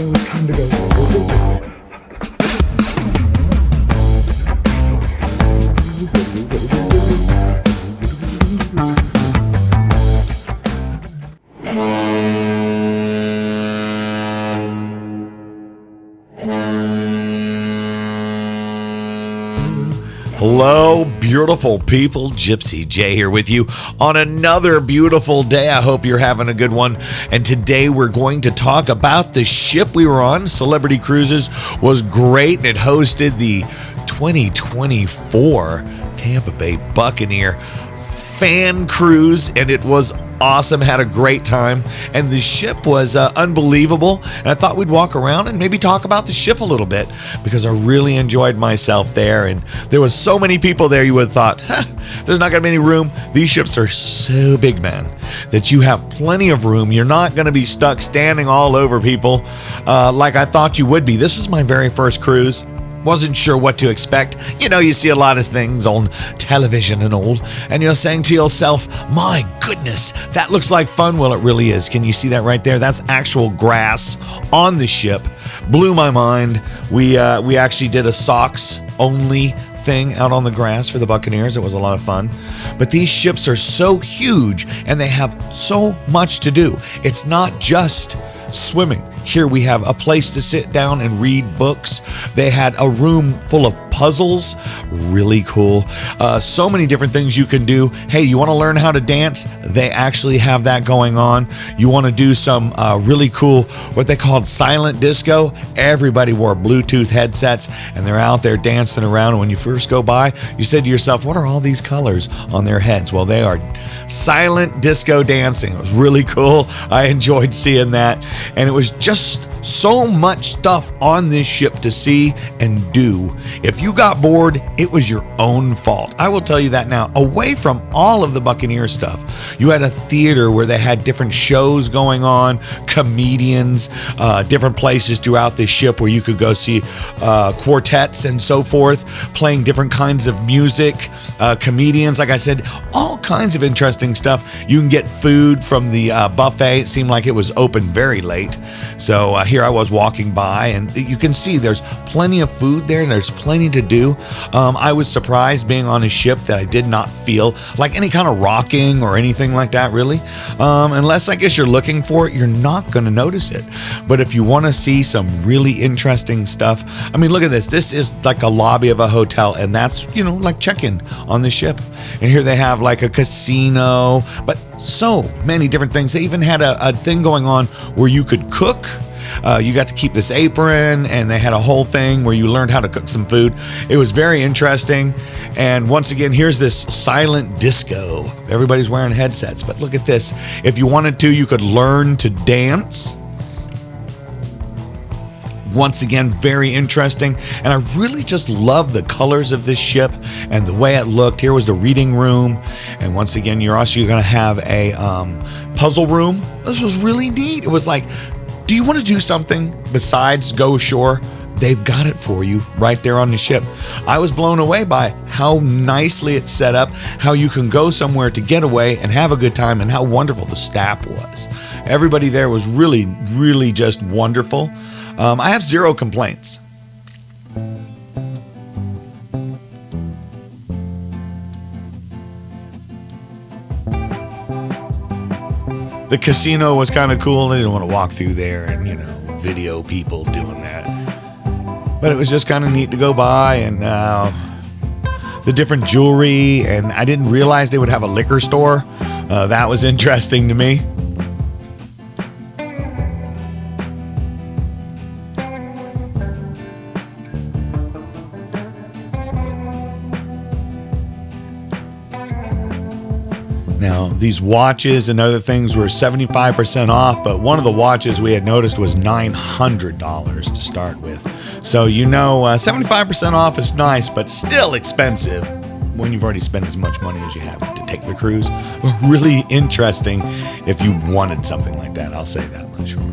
go, it's time to go. Go, go, go. Hello, beautiful people. Gypsy J here with you on another beautiful day. I hope you're having a good one. And today we're going to talk about the ship we were on. Celebrity Cruises was great, and it hosted the 2024 Tampa Bay Buccaneer fan cruise, and it was awesome. Had a great time, and the ship was unbelievable. And I thought we'd walk around and maybe talk about the ship a little bit, because I really enjoyed myself there. And there was so many people there, you would have thought, there's not gonna be any room. These ships are so big, man, that you have plenty of room. You're not gonna be stuck standing all over people like I thought you would be. This was my very first cruise. Wasn't sure what to expect. You know, you see a lot of things on television and all, and you're saying to yourself, my goodness, that looks like fun. Well, it really is. Can you see that right there? That's actual grass on the ship. Blew my mind. We actually did a socks only thing out on the grass for the Buccaneers. It was a lot of fun. But these ships are so huge, and they have so much to do. It's not just swimming. Here we have a place to sit down and read books. They had a room full of puzzles. Really cool. So many different things you can do. Hey, you want to learn how to dance? They actually have that going on. You want to do some really cool, what they called silent disco? Everybody wore Bluetooth headsets, and they're out there dancing around. And when you first go by, you said to yourself, what are all these colors on their heads? Well, they are silent disco dancing. It was really cool. I enjoyed seeing that. And it was just so much stuff on this ship to see and do. If you got bored, it was your own fault. I will tell you that now. Away from all of the Buccaneer stuff, you had a theater where they had different shows going on, comedians, different places throughout the ship where you could go see quartets and so forth, playing different kinds of music, comedians, like I said, all kinds of interesting stuff. You can get food from the buffet. It seemed like it was open very late. So here I was walking by, and you can see there's plenty of food there, and there's plenty to do. I was surprised being on a ship that I did not feel like any kind of rocking or anything like that, really. Unless I guess you're looking for it, you're not going to notice it. But if you want to see some really interesting stuff, I mean, look at this. This is like a lobby of a hotel, and that's, you know, like check-in on the ship. And here they have like a casino, but so many different things. They even had a thing going on where you could cook. You got to keep this apron, and they had a whole thing where you learned how to cook some food. It was very interesting. And once again, here's this silent disco. Everybody's wearing headsets, but look at this. If you wanted to, you could learn to dance. Once again, very interesting. And I really just love the colors of this ship and the way it looked. Here was the reading room. And once again, you're also going to have a puzzle room. This was really neat. It was like, do you want to do something besides go ashore? They've got it for you right there on the ship. I was blown away by how nicely it's set up, how you can go somewhere to get away and have a good time, and how wonderful the staff was. Everybody there was really, really just wonderful. I have zero complaints. The casino was kind of cool. They didn't want to walk through there and, you know, video people doing that. But it was just kind of neat to go by, and the different jewelry, and I didn't realize they would have a liquor store. That was interesting to me. Now, these watches and other things were 75% off, but one of the watches we had noticed was $900 to start with. So, you know, 75% off is nice, but still expensive when you've already spent as much money as you have to take the cruise. Really interesting if you wanted something like that, I'll say that much for you.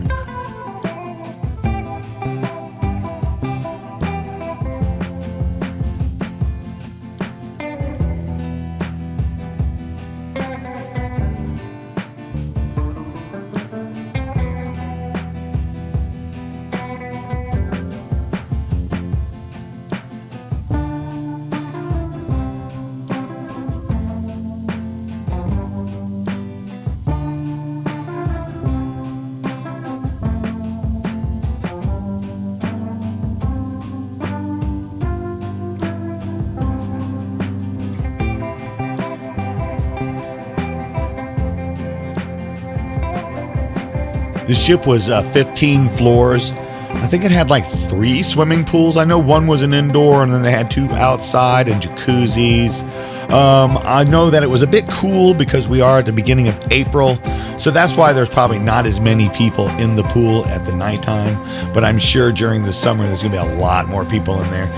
The ship was 15 floors. I think it had like 3 swimming pools. I know one was an indoor, and then they had 2 outside and jacuzzis. I know that it was a bit cool because we are at the beginning of April, so that's why there's probably not as many people in the pool at the nighttime, but I'm sure during the summer there's gonna be a lot more people in there.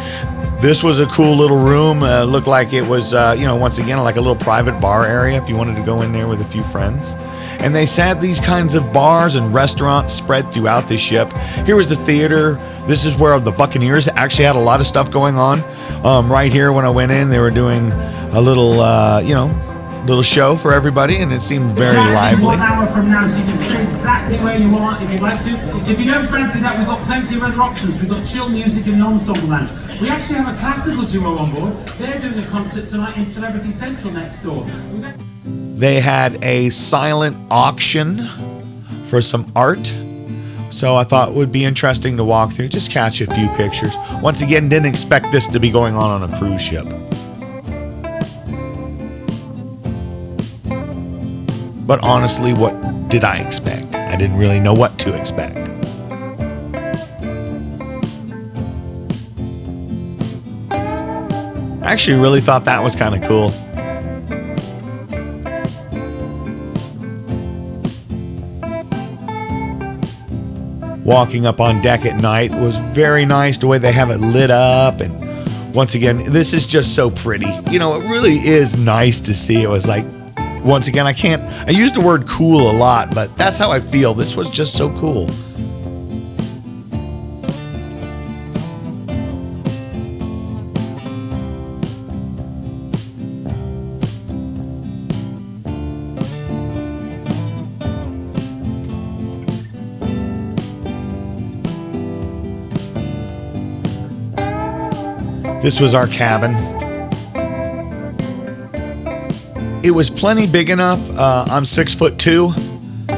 This was a cool little room. Looked like it was, once again, like a little private bar area if you wanted to go in there with a few friends. And they had these kinds of bars and restaurants spread throughout the ship. Here was the theater. This is where the Buccaneers actually had a lot of stuff going on. Right here when I went in, they were doing a little, little show for everybody, and it seemed very lively. 1 hour from now, so you can stay exactly where you are if you'd like to. If you don't fancy that, we've got plenty of other options. We've got chill music in the ensemble lounge. We actually have a classical duo on board. They're doing a concert tonight in Celebrity Central next door. They had a silent auction for some art, so I thought it would be interesting to walk through, just catch a few pictures. Once again, didn't expect this to be going on a cruise ship. But honestly, what did I expect? I didn't really know what to expect. I actually really thought that was kind of cool. Walking up on deck at night was very nice, the way they have it lit up, and once again, this is just so pretty. It really is nice to see. It was like, once again, I use the word cool a lot, but that's how I feel. This was just so cool. This was our cabin. It was plenty big enough. I'm 6'2",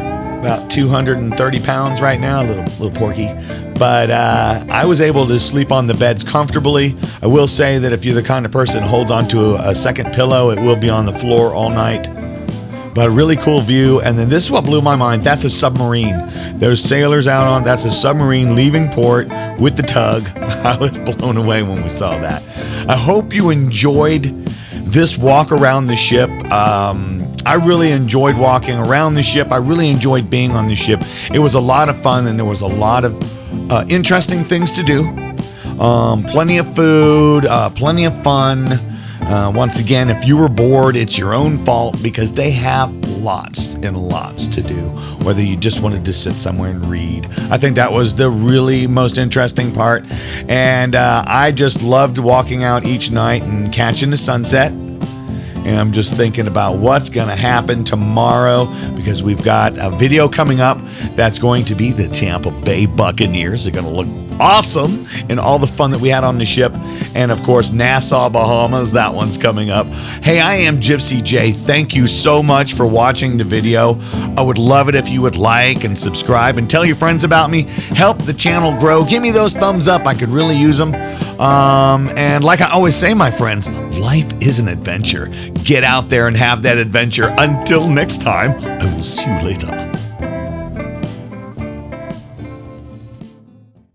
about 230 pounds right now, a little porky. But I was able to sleep on the beds comfortably. I will say that if you're the kind of person that holds onto a second pillow, it will be on the floor all night. But a really cool view. And then this is what blew my mind. That's a submarine. There's sailors out on. That's a submarine leaving port with the tug. I was blown away when we saw that. I hope you enjoyed this walk around the ship. I really enjoyed walking around the ship. I really enjoyed being on the ship. It was a lot of fun, and there was a lot of interesting things to do. Plenty of food, plenty of fun. Once again, if you were bored, it's your own fault because they have lots and lots to do, whether you just wanted to sit somewhere and read. I think that was the really most interesting part. And I just loved walking out each night and catching the sunset. And I'm just thinking about what's going to happen tomorrow because we've got a video coming up that's going to be the Tampa Bay Buccaneers. They're going to look awesome in all the fun that we had on the ship. And of course, Nassau, Bahamas, that one's coming up. Hey, I am Gypsy J. Thank you so much for watching the video. I would love it if you would like and subscribe and tell your friends about me. Help the channel grow. Give me those thumbs up. I could really use them. And like I always say, my friends, life is an adventure. Get out there and have that adventure. Until next time, I will see you later.